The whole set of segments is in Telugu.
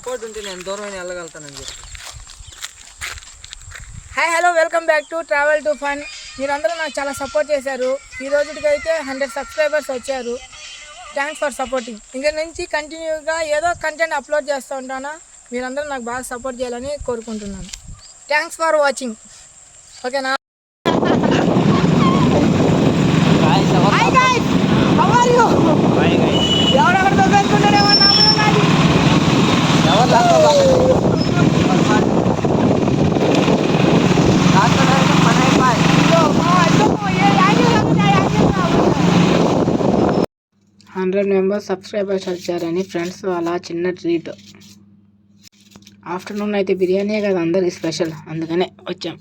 సపోర్ట్ ఉంటే నేను దూరమైన వెళ్ళగలుగుతానని చెప్పి. Hi hello welcome back to travel to fun. మీరందరూ నాకు చాలా సపోర్ట్ చేశారు. ఈ రోజుకైతే 100 సబ్స్క్రైబర్స్ వచ్చారు. Thanks for supporting. ఇంకా నుంచి కంటిన్యూగా ఏదో కంటెంట్ అప్లోడ్ చేస్తూ ఉంటాను. మీరందరూ నాకు బాగా సపోర్ట్ చేయాలని కోరుకుంటున్నాను. Thanks for watching. ఓకేనా? Hi guys, how are you? ఎవరెవరితో కలుసుకుంటారేమో హండ్రెడ్ మెంబర్స్ సబ్స్క్రైబర్స్ వచ్చారని ఫ్రెండ్స్ అలా చిన్న ట్రీట్. ఆఫ్టర్నూన్ అయితే బిర్యానీ కదా అందరికి స్పెషల్, అందుకనే వచ్చాం.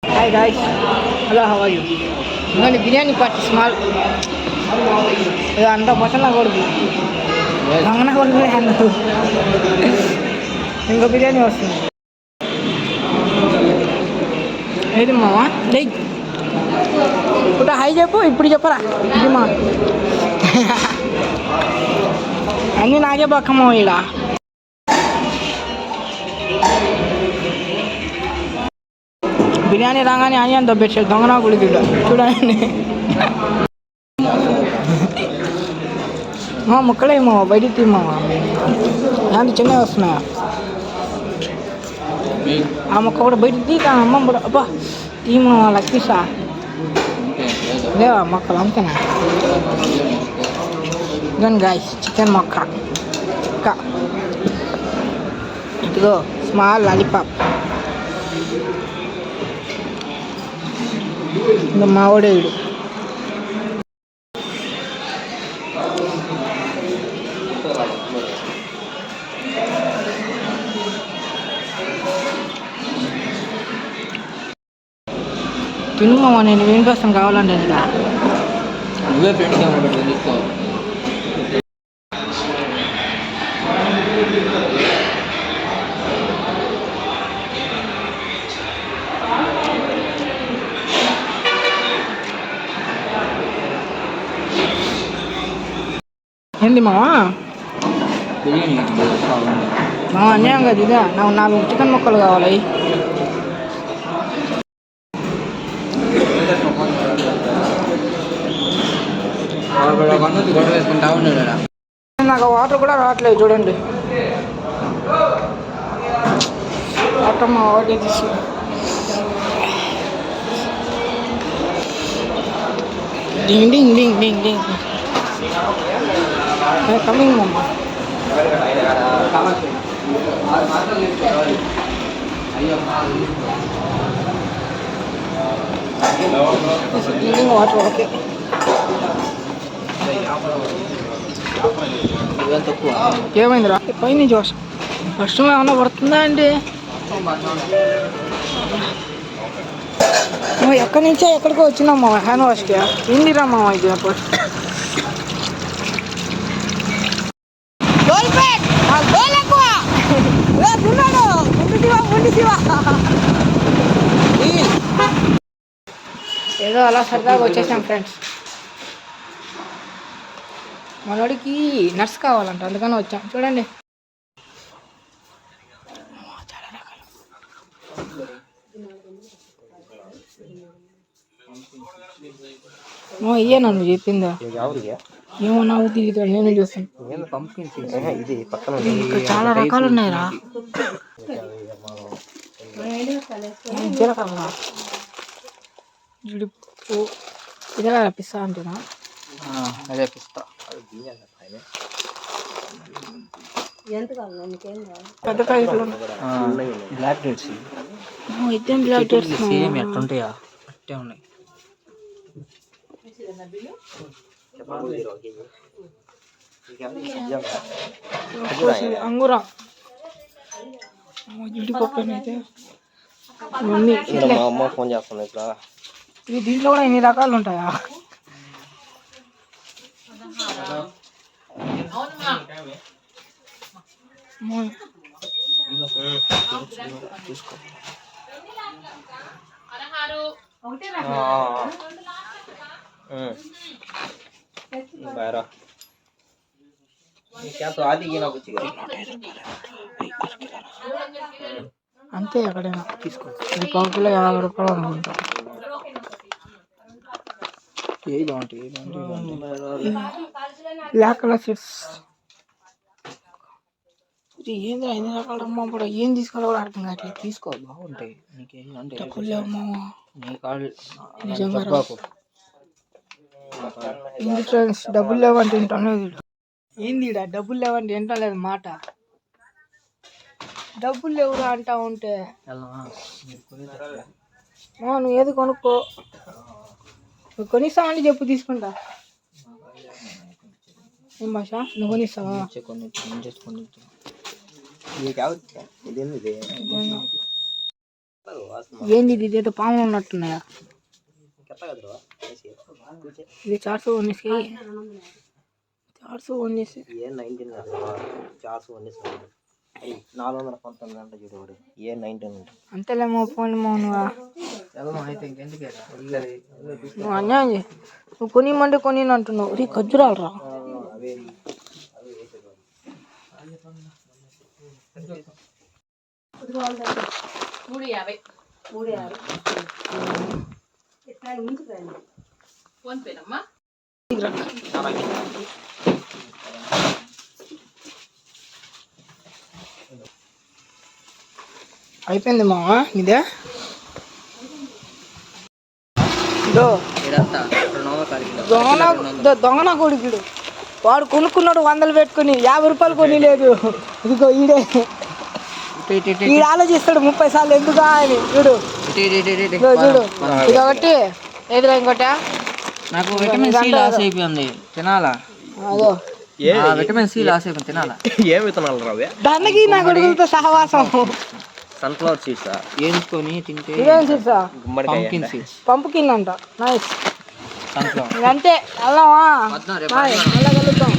Hi guys, hello how are you? ఇంకోటి బిర్యానీ పార్టీ స్మాల్ అంత పసంగా కొడుకు రంగన కొడుకు అన్నారు. ఇంకో బిర్యానీ వస్తుంది. ఏది మావా లై ఇప్పుడు హై చెప్పు, ఇప్పుడు చెప్పరా ఇది మా అన్నీ నాకే పక్కమో ఇడ. బిర్యానీ రాగానే ఆనియన్ దొబ్బేసాడు దొంగనా గుడి చూడండి. ముక్కలేమో బయటికి తీమావా, దాంట్లో చిన్నవి వస్తున్నాయా? ఆ మొక్క కూడా బయటికి తీక అమ్మ కూడా. అబ్బా తీమా లక్కీసా లేవా మొక్కలు అంతేనా? ఇదని గాయస్ చికెన్ మొక్క ఇంకా ఇదిగో స్మాల్ లాలీపాప్. ఇంకా మావోడేయుడు తినుమా. నేను ఏం కోసం కావాలంటే నువ్వే ఫ్రెండ్ ఏంది మావా? మావా అన్యాయం కదా ఇదే. నాకు 4 చికెన్ ముక్కలు కావాలి. నాకు వాటర్ కూడా రావట్లేదు చూడండి. వాటర్ మా వాటర్ తీసి డింగ్ డింగ్ డింగ్ డింగ్ డింగ్ కమింగ్ మమ్మ. Water okay. ఏమైందిరా పైన జోష్ వర్షం ఏమన్నా పడుతుందా అండి? ఎక్కడి నుంచో ఎక్కడికో వచ్చినాం మా హ్యాండ్ వాష్కి. ఏందిరా మా ఇది అప్పుడు ఏదో అలా సరదాగా వచ్చేసాం ఫ్రెండ్స్. మనోడికి నర్స్ కావాలంట, అందుకని వచ్చాం. చూడండి చాలా రకాలు. ఇయ్యేనా నువ్వు చెప్పిందా? ఏమో నాకు తెలియదు, నేను చూస్తాను. ఇంకా చాలా రకాలు ఉన్నాయిరా. జీలకర్ర జీడిపప్పు ఇదిలా పిస్తా అంటేనా? అదే పిస్తా. పెద్ద ప్యాకెట్లు బ్లాక్ డేట్స్. ఇదేం బ్లాక్ డేట్స్ సేమ్ ఎట్లుంటాయా అట్టే ఉన్నాయి. అంగురా జీడిపప్పు అయితే మమ్మీ మా అమ్మ ఫోన్ చేస్తుంది ఇట్లా. దీంట్లో కూడా ఇన్ని రకాలు ఉంటాయా? తీసుకో. बारह क्या तो आधी की ना कुछ అంతే ఎక్కడైనా తీసుకో. ఇది పావుకిలో 50 రూపాయలు అనుకుంటా. ఏ బాగుంటాయి బ్లాక్ కలర్ షర్ట్స్. ఏంద్రా 5 రకాల అమ్మ కూడా ఏం తీసుకోవాలో కూడా అర్థం కావట్లేదు. తీసుకో బాగుంటాయి. నీకేంటంటే డబ్బులు లేవు మామ. నీ కాళ్ళు నిజంగా ఏంది ఫ్రెండ్స్, డబ్బులు లేవంటే వింటాం లేదు. ఏంది డబ్బులు లేవంటే వింటాం లేదు మాట. డబ్బులు లేవురా అంటా ఉంటే నువ్వు ఏది కొనుక్కో. నువ్వు కొనిస్తావంటే చెప్పు తీసుకుంటా. ఏం భాష నువ్వు కొనిస్తావా? ఏంది ఇది? ఇదేదో పాములు ఉన్నట్టున్నాయా? ఇది 419 के 419 ये 19 419 419 అంట చూడు. ఏ 19 అంతేలేమో ఫోన్ మౌనువా. నువ్వు అన్యాయం చేయి. నువ్వు కొనిమంటే కొని అంటున్నావు. రీ ఖర్జురాలు రా. అయిపోయింది మావా ఇదే. దొంగన కొడుకుడు వాడు కొనుక్కున్నాడు 100 పెట్టుకుని 50 రూపాయలు కొని లేదు. ఇదిగో ఈడే ఈడు ఆలోచిస్తాడు 30 సార్లు ఎందుకా అని. చూడు చూడు ఇది ఒకటి. ఏదిరా ఇంకోట? నాకు విటమిన్ సి లాస్ అయిపోయింది, తినాలా? అదో విటమిన్ సి లాస్ అయిపోయింది, తినాలా? ఏం విత్తనాలు రావే దానికి నా కొడుకులతో సహవాసం. సన్ఫ్లవర్ సీడ్స్ వేయించుకొని తింటే. ఇదేం సీడ్సా? Pumpkin seeds. పంపుకిన్ అంట. నైస్. సన్ఫ్లవర్ అంతే. వెళ్దామా? మళ్ళా కలుద్దాం.